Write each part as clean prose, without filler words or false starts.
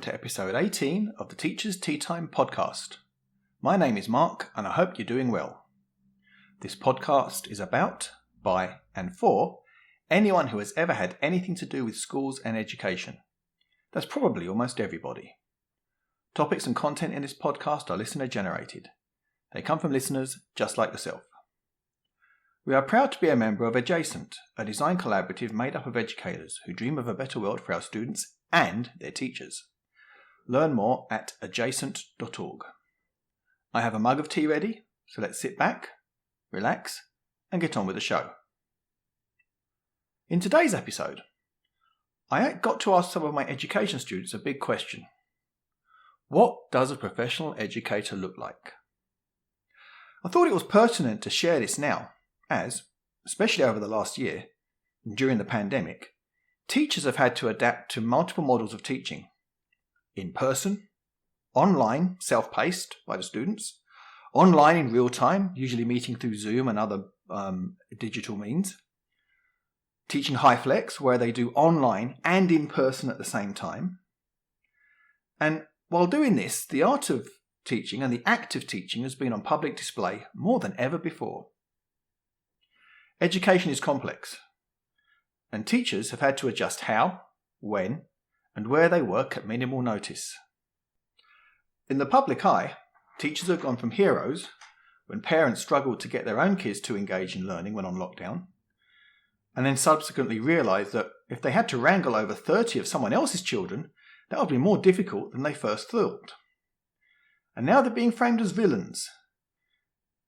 to episode 18 of the Teachers Tea Time podcast. My name is Mark and I hope you're doing well. This podcast is about, by and for anyone who has ever had anything to do with schools and education. That's probably almost everybody. Topics and content in this podcast are listener generated. They come from listeners just like yourself. We are proud to be a member of Adjacent, a design collaborative made up of educators who dream of a better world for our students and their teachers. Learn more at adjacent.org. I have a mug of tea ready, so let's sit back, relax, and get on with the show. In today's episode, I got to ask some of my education students a big question. What does a professional educator look like? I thought it was pertinent to share this now, as, especially over the last year, during the pandemic, teachers have had to adapt to multiple models of teaching. In person, online, self-paced by the students, online in real time, usually meeting through Zoom and other digital means, teaching high flex, where they do online and in person at the same time. And while doing this, the art of teaching and the act of teaching has been on public display more than ever before. Education is complex, and teachers have had to adjust how, when, and where they work at minimal notice. In the public eye, teachers have gone from heroes, when parents struggled to get their own kids to engage in learning when on lockdown, and then subsequently realised that if they had to wrangle over 30 of someone else's children, that would be more difficult than they first thought. And now they're being framed as villains.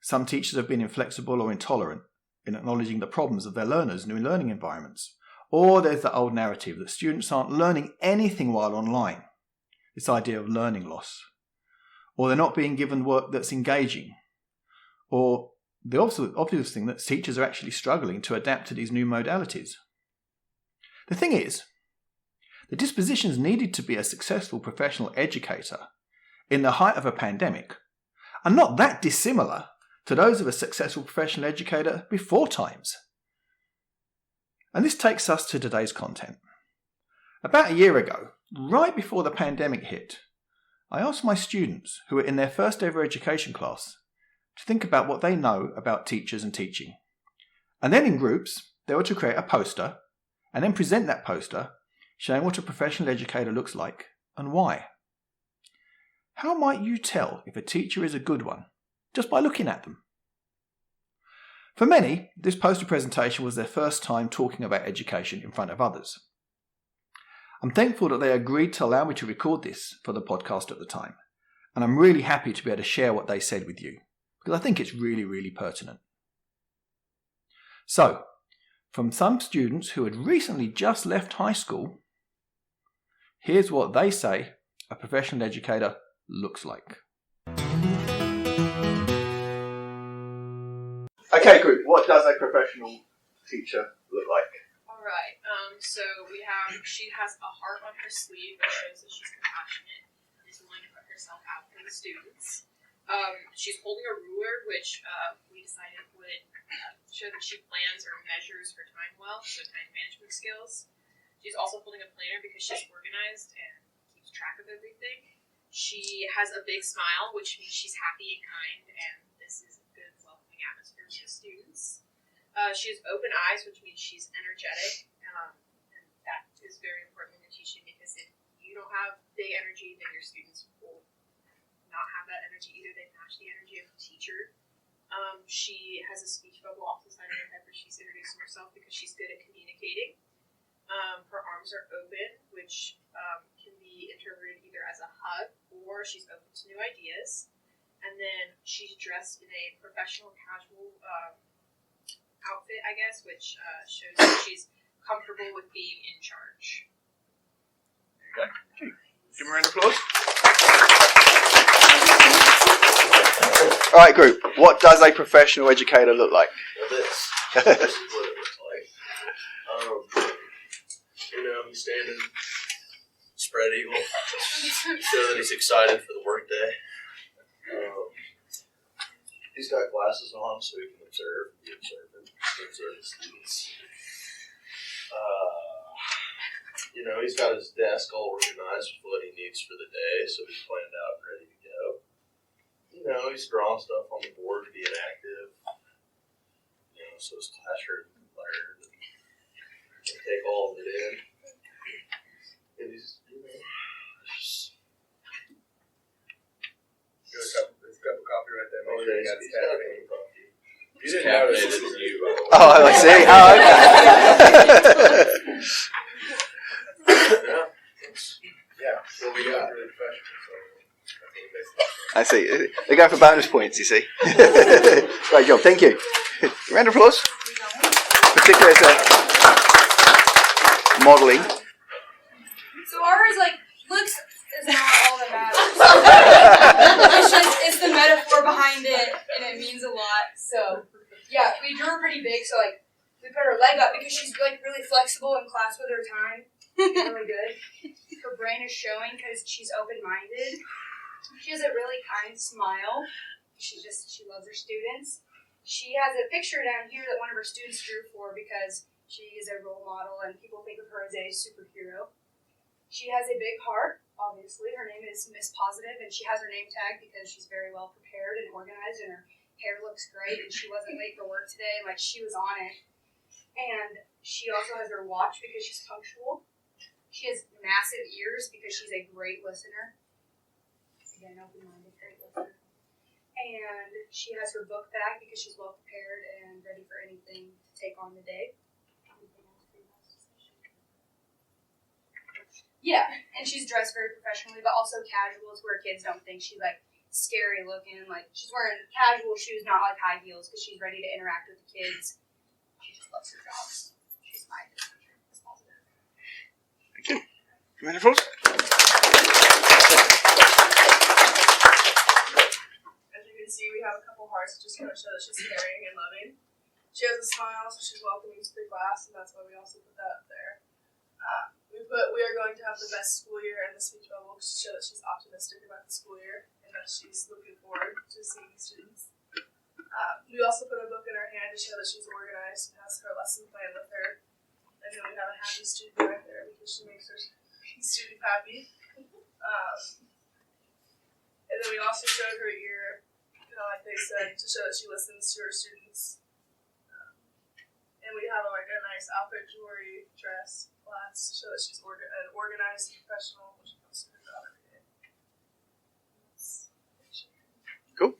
Some teachers have been inflexible or intolerant in acknowledging the problems of their learners in new learning environments. Or there's the old narrative that students aren't learning anything while online, this idea of learning loss. Or they're not being given work that's engaging. Or the obvious thing that teachers are actually struggling to adapt to these new modalities. The thing is, the dispositions needed to be a successful professional educator in the height of a pandemic are not that dissimilar to those of a successful professional educator before times. And this takes us to today's content. About a year ago, right before the pandemic hit, I asked my students who were in their first ever education class to think about what they know about teachers and teaching. And then in groups, they were to create a poster and then present that poster showing what a professional educator looks like and why. How might you tell if a teacher is a good one just by looking at them? For many, this poster presentation was their first time talking about education in front of others. I'm thankful that they agreed to allow me to record this for the podcast at the time, and I'm really happy to be able to share what they said with you, because I think it's really, really pertinent. So, from some students who had recently just left high school, here's what they say a professional educator looks like. Okay, group, what does a professional teacher look like? Alright, so she has a heart on her sleeve that shows that she's compassionate and is willing to put herself out for the students. She's holding a ruler, which we decided would show that she plans or measures her time well, so time management skills. She's also holding a planner because she's organized and keeps track of everything. She has a big smile, which means she's happy and kind, and this is a good, welcoming atmosphere for the students. She has open eyes, which means she's energetic, and that is very important in teaching because if you don't have big energy, then your students will not have that energy either. They match the energy of the teacher. She has a speech bubble off the side of her head where she's introducing herself because she's good at communicating. Her arms are open, which can be interpreted either as a hug or she's open to new ideas. And then she's dressed in a professional casual outfit, I guess, which shows that she's comfortable with being in charge. Okay. Give her an applause. All right, group. What does a professional educator look like? This is what it looks like. He's standing, spread eagle, show that he's excited for the workday. He's got glasses on so he can be observant, observe the students. He's got his desk all organized with what he needs for the day, so he's planned out and ready to go. He's drawing stuff on the board, being active. So his classroom can learn and take all of it in. And he's, There's a cup of coffee right there. Make sure you got he's got a caffeine. coffee. You didn't notice this was you, by the way. Oh, I see. Oh, okay. Yeah. Well, we got really professional, so that's what we basically. I see. They're going for bonus points, you see. Great job. Thank you. Round of applause. Particularly as modelling. So ours, looks is not all that matters. It's the metaphor behind it, and it means a lot. So, yeah, we drew her pretty big, so, we put her leg up because she's, really flexible in class with her time. Really good. Her brain is showing because she's open-minded. She has a really kind smile. She loves her students. She has a picture down here that one of her students drew for because she is a role model and people think of her as a superhero. She has a big heart, obviously. Her name is Miss Positive, and she has her name tag because she's very well prepared and organized, and her hair looks great, and she wasn't late for work today. She was on it. And she also has her watch because she's punctual. She has massive ears because she's a great listener. Again, open-minded, great listener. And she has her book bag because she's well prepared and ready for anything to take on the day. Yeah, and she's dressed very professionally, but also casual to where kids don't think she's scary looking. She's wearing casual shoes, not high heels, because she's ready to interact with the kids. She just loves her job. She's my teacher. It's positive. Thank you. Round of applause. See, we have a couple hearts just kind of show that she's caring and loving. She has a smile, so she's welcoming to the class, and that's why we also put that up there. We are going to have the best school year in the speech bubble to show that she's optimistic about the school year and that she's looking forward to seeing the students. We also put a book in her hand to show that she's organized and has her lesson plan with her. And then we have a happy student right there because she makes her student happy. And then we also showed her ear, like they said, to show that she listens to her students. And we have a nice outfit jewelry dress class to show that she's an organized professional when she comes to her job every day. Cool.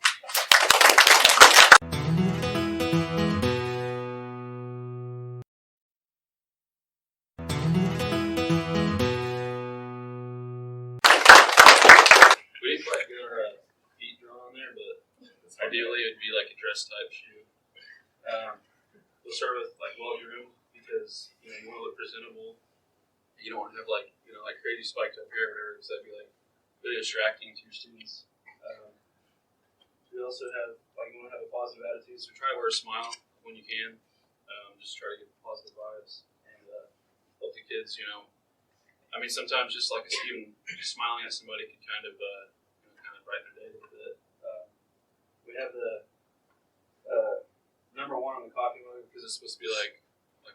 We didn't quite get our feet drawn on there, but ideally it would be a dress type shoe. We'll start with well-groomed because you want to look presentable. You don't want to have crazy spikes up here or whatever, because that'd be really distracting to your students. We also have you want to have a positive attitude, so try to wear a smile when you can. Just try to get positive vibes and help the kids. Sometimes just even just smiling at somebody can kind of brighten their day a little bit. We have the number one on the coffee mug because it's supposed to be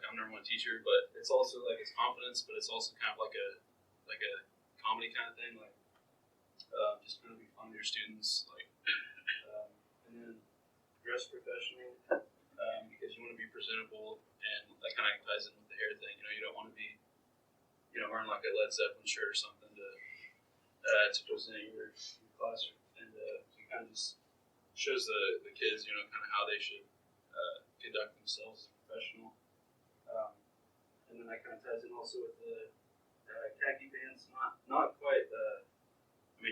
I'm number one teacher, but it's also it's confidence, but it's also kind of like a comedy kind of thing, just kind of be fun with your students, and then dress professional because you want to be presentable, and that kind of ties in with the hair thing. You don't want to be wearing a Led Zeppelin shirt or something to present your classroom, and it kind of just shows the kids kind of how they should conduct themselves as a professional. And then that kind of ties in also with the khaki pants. Not quite.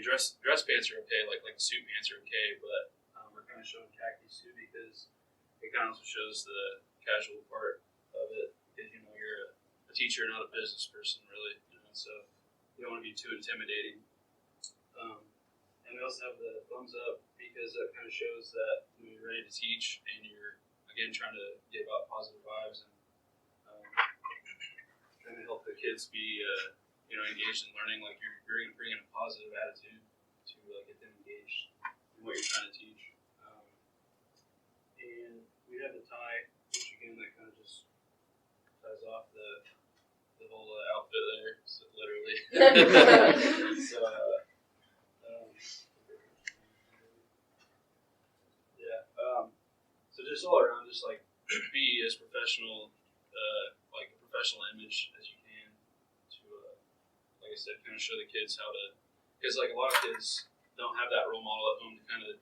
Dress pants are okay. Like suit pants are okay, but we're kind of showing khakis too because it kind of also shows the casual part of it. Because you're a teacher, not a business person, really. So you don't want to be too intimidating. And we also have the thumbs up because that kind of shows that you're ready to teach and you're again trying to give out positive vibes and trying to help the kids be engaged in learning. You're going to bring in a positive attitude to get them engaged in what you're trying to teach. And we have the tie, which again that kind of just ties off the whole outfit there. So, so just all around, just like be as professional, like a professional image as you can to, like I said, kind of show the kids how to, because like a lot of kids don't have that role model at home to kind of,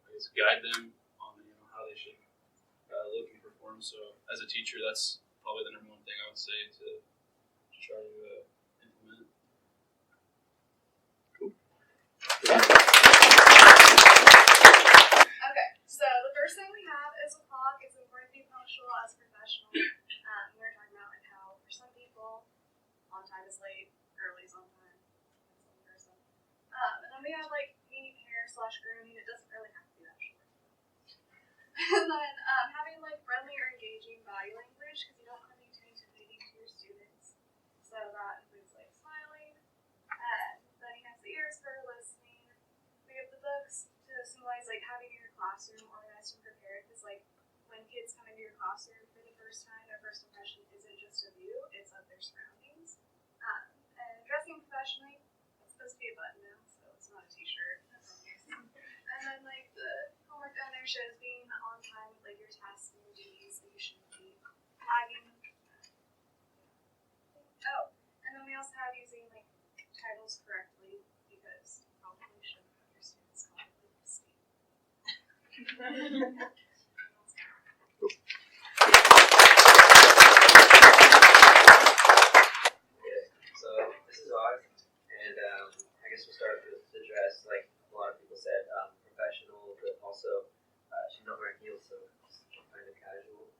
I guess, guide them on how they should look and perform. So as a teacher, that's probably the number one thing I would say to try to implement. Okay, so the first thing we have is a clock. It's important to be punctual as a professional. We were talking about like how for some people, on time is late, early is on time. And then we have like neat hair / grooming. It doesn't really have to be that short. And then having like friendly or engaging body language, because you don't want to be too intimidating to your students. So that includes like smiling. And then he has the ears for listening. We have the books to symbolize like having your classroom organized and prepared. Because like when kids come into your classroom for the first time, their first impression isn't just of you; it's of their surroundings. And dressing professionally. It's supposed to be a button now, so it's not a t-shirt. And then like the homework down there shows being on time with like your tasks and your duties, so you shouldn't be lagging. Oh, and then we also have using like titles correctly, because you probably shouldn't have your students call it like Steve. So this is ours, and I guess we'll start with the dress. Like a lot of people said, professional, but also she's not wearing heels, so it's kind of casual.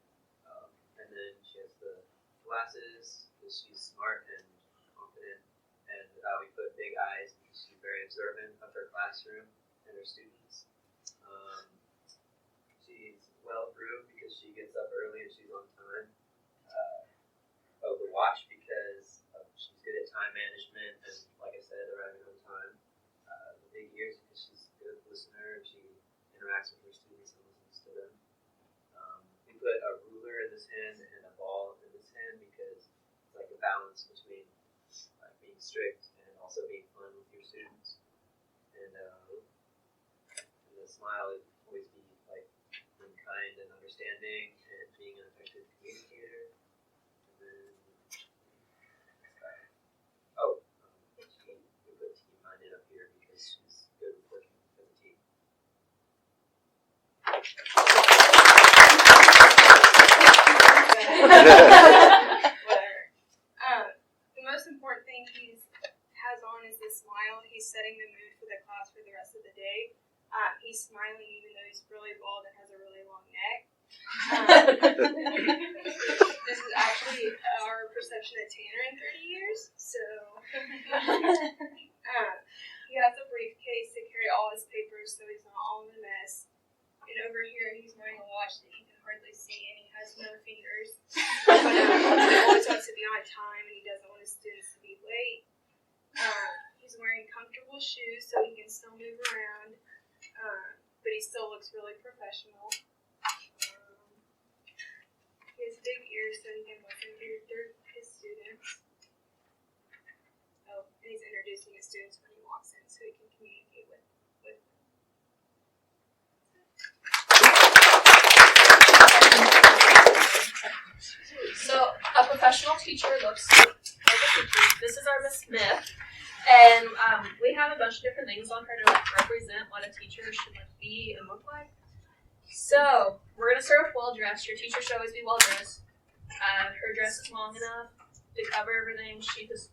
And then she has the glasses because she's smart and confident, and we put big eyes because she's very observant of her classroom and her students. She's well groomed because she gets up early and she's on time. The watch because she's good at time management and, like I said, arriving on time. The big ears because she's a good listener and she interacts with her students and listens to them. We put a ruler in this hand and a ball in this hand because it's like a balance between being strict and also being fun with your students. And the smile is always be like being kind and understanding and being an effective communicator. We put team-minded up here because she's good at working as a team. The most important thing he has on is the smile. He's setting the mood for the class for the rest of the day. He's smiling even though he's really bald and has a really long neck. This is actually our perception of Tanner in 30 years. So he has a briefcase to carry all his papers so he's not all in a mess. And over here he's wearing a watch that he can hardly see and he has no fingers. But he always wants to be on time and he doesn't want his students to be late. He's wearing comfortable shoes so he can still move around. But he still looks really professional. He has big ears so he can listen to his students. Oh, and he's introducing his students when he walks in so he can communicate with them. So a professional teacher looks like a teacher. This is our Miss Smith. And we have a bunch of different things on her to represent what a teacher should be and look like. So we're gonna start with well dressed. Your teacher should always be well dressed. Her dress is long enough to cover everything. She just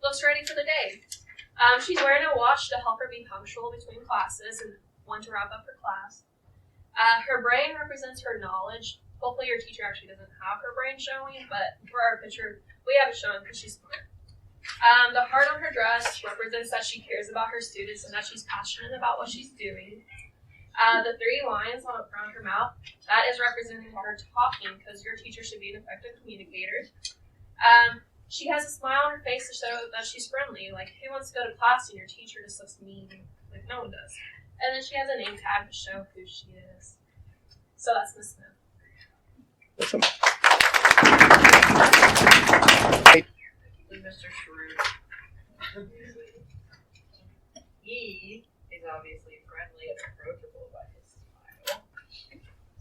looks ready for the day. She's wearing a watch to help her be punctual between classes and one to wrap up her class. Her brain represents her knowledge. Hopefully your teacher actually doesn't have her brain showing, but for our picture, we have it showing because she's smart. The heart on her dress represents that she cares about her students and that she's passionate about what she's doing. The 3 lines around her mouth, that is representing her talking because your teacher should be an effective communicator. She has a smile on her face to show that she's friendly. Like, who wants to go to class and your teacher just looks mean? Like, no one does. And then she has a name tag to show who she is. So that's Miss Smith. Awesome. with Mr. Shrewd. He is obviously friendly and approachable by his smile.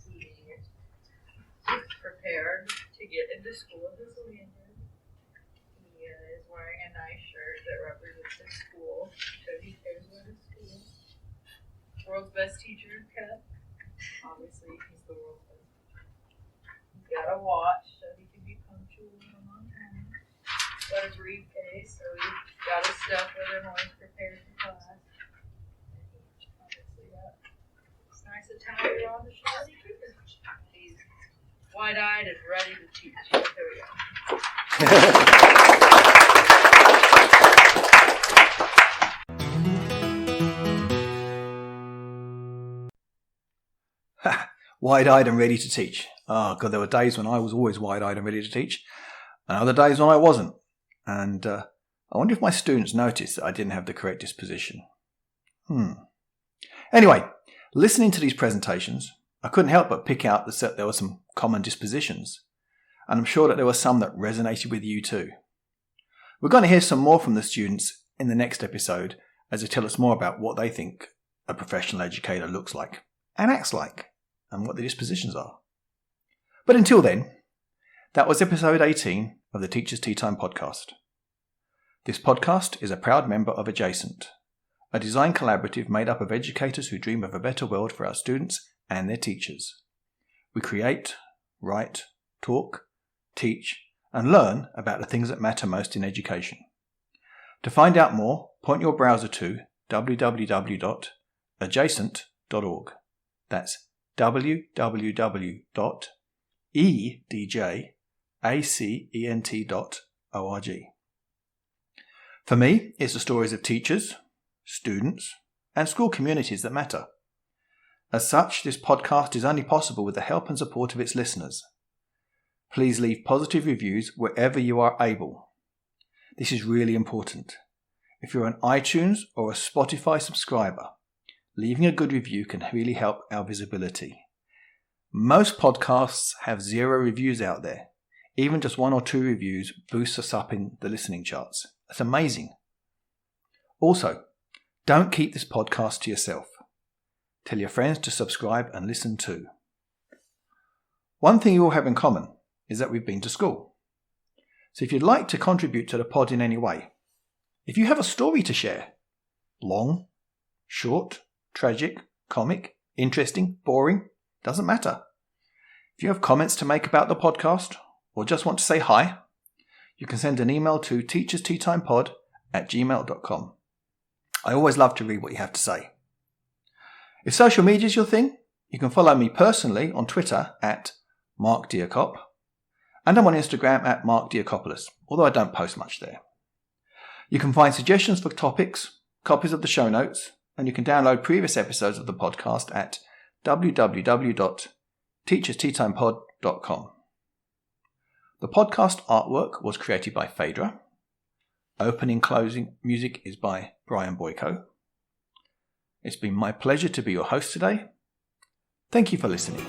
He is prepared to get into school as a lanyard. He is wearing a nice shirt that represents his school, so he cares about his school. World's best teacher, Cut. Obviously, he's the world's best teacher. He's got a watch so he can be punctual and on time. Got a briefcase so he's got his stuff with him while he's prepared for class. And he's obviously got this nice attire on the shoulder. He's wide-eyed and ready to teach. There we go. Wide-eyed and ready to teach. Oh, God, there were days when I was always wide-eyed and ready to teach, and other days when I wasn't. And I wonder if my students noticed that I didn't have the correct disposition. Anyway, listening to these presentations, I couldn't help but pick out that there were some common dispositions, and I'm sure that there were some that resonated with you too. We're going to hear some more from the students in the next episode as they tell us more about what they think a professional educator looks like and acts like, and what the dispositions are. But until then, that was episode 18 of the Teachers Tea Time podcast. This podcast is a proud member of Adjacent, a design collaborative made up of educators who dream of a better world for our students and their teachers. We create, write, talk, teach, and learn about the things that matter most in education. To find out more, point your browser to www.adjacent.org. That's www.edjacent.org. For me, it's the stories of teachers, students, and school communities that matter. As such, this podcast is only possible with the help and support of its listeners. Please leave positive reviews wherever you are able. This is really important. If you're an iTunes or a Spotify subscriber, leaving a good review can really help our visibility. Most podcasts have 0 reviews out there. Even just 1 or 2 reviews boosts us up in the listening charts. That's amazing. Also, don't keep this podcast to yourself. Tell your friends to subscribe and listen too. One thing you all have in common is that we've been to school. So if you'd like to contribute to the pod in any way, if you have a story to share, long, short, tragic, comic, interesting, boring, doesn't matter. If you have comments to make about the podcast or just want to say hi, you can send an email to teachersteatimepod@gmail.com. I always love to read what you have to say. If social media is your thing, you can follow me personally on Twitter @MarkDiakop, and I'm on Instagram @MarkDiakopoulos, although I don't post much there. You can find suggestions for topics, copies of the show notes, and you can download previous episodes of the podcast at www.teachersteatimepod.com. The podcast artwork was created by Phaedra. Opening closing music is by Bryan Boyko. It's been my pleasure to be your host today. Thank you for listening.